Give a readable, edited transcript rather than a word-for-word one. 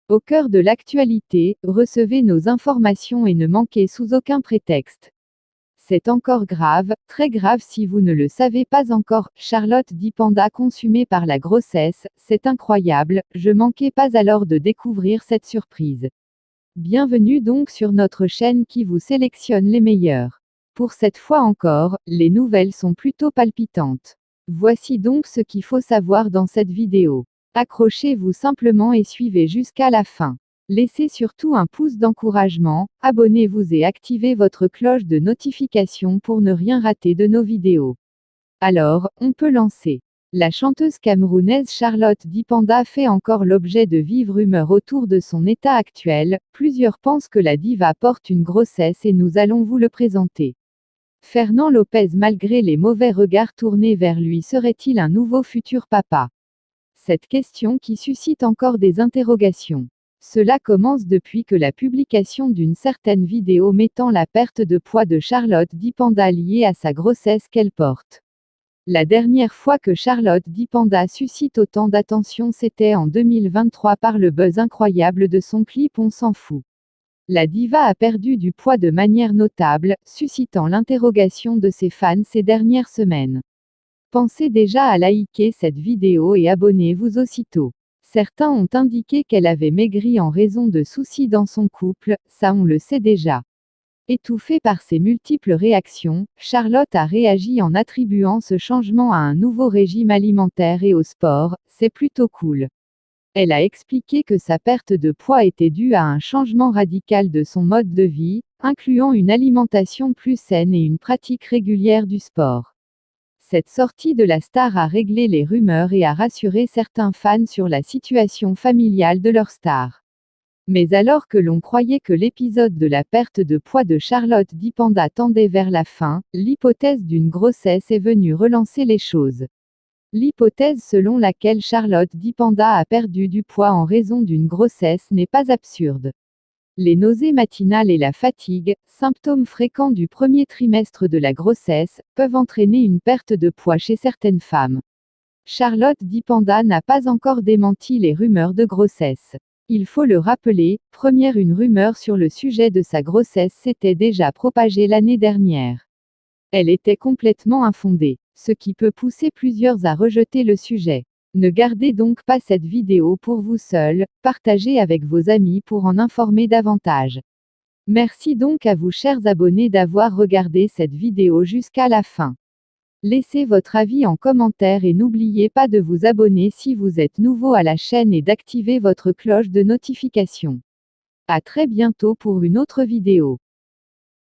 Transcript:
Au cœur de l'actualité, recevez nos informations et ne manquez sous aucun prétexte. C'est encore grave, très grave si vous ne le savez pas encore. Charlotte Dipanda consumée par la grossesse, c'est incroyable, je manquais pas alors de découvrir cette surprise. Bienvenue donc sur notre chaîne qui vous sélectionne les meilleurs. Pour cette fois encore, les nouvelles sont plutôt palpitantes. Voici donc ce qu'il faut savoir dans cette vidéo. Accrochez-vous simplement et suivez jusqu'à la fin. Laissez surtout un pouce d'encouragement, abonnez-vous et activez votre cloche de notification pour ne rien rater de nos vidéos. Alors, on peut lancer. La chanteuse camerounaise Charlotte Dipanda fait encore l'objet de vives rumeurs autour de son état actuel. Plusieurs pensent que la diva porte une grossesse et nous allons vous le présenter. Fernand Lopez, malgré les mauvais regards tournés vers lui, serait-il un nouveau futur papa? Cette question qui suscite encore des interrogations. Cela commence depuis que la publication d'une certaine vidéo mettant la perte de poids de Charlotte Dipanda liée à sa grossesse qu'elle porte. La dernière fois que Charlotte Dipanda suscite autant d'attention, c'était en 2023 par le buzz incroyable de son clip On s'en fout. La diva a perdu du poids de manière notable, suscitant l'interrogation de ses fans ces dernières semaines. Pensez déjà à liker cette vidéo et abonnez-vous aussitôt. Certains ont indiqué qu'elle avait maigri en raison de soucis dans son couple, ça on le sait déjà. Étouffée par ses multiples réactions, Charlotte a réagi en attribuant ce changement à un nouveau régime alimentaire et au sport, c'est plutôt cool. Elle a expliqué que sa perte de poids était due à un changement radical de son mode de vie, incluant une alimentation plus saine et une pratique régulière du sport. Cette sortie de la star a réglé les rumeurs et a rassuré certains fans sur la situation familiale de leur star. Mais alors que l'on croyait que l'épisode de la perte de poids de Charlotte Dipanda tendait vers la fin, l'hypothèse d'une grossesse est venue relancer les choses. L'hypothèse selon laquelle Charlotte Dipanda a perdu du poids en raison d'une grossesse n'est pas absurde. Les nausées matinales et la fatigue, symptômes fréquents du premier trimestre de la grossesse, peuvent entraîner une perte de poids chez certaines femmes. Charlotte Dipanda n'a pas encore démenti les rumeurs de grossesse. Il faut le rappeler, une rumeur sur le sujet de sa grossesse s'était déjà propagée l'année dernière. Elle était complètement infondée, ce qui peut pousser plusieurs à rejeter le sujet. Ne gardez donc pas cette vidéo pour vous seul, partagez avec vos amis pour en informer davantage. Merci donc à vous chers abonnés d'avoir regardé cette vidéo jusqu'à la fin. Laissez votre avis en commentaire et n'oubliez pas de vous abonner si vous êtes nouveau à la chaîne et d'activer votre cloche de notification. À très bientôt pour une autre vidéo.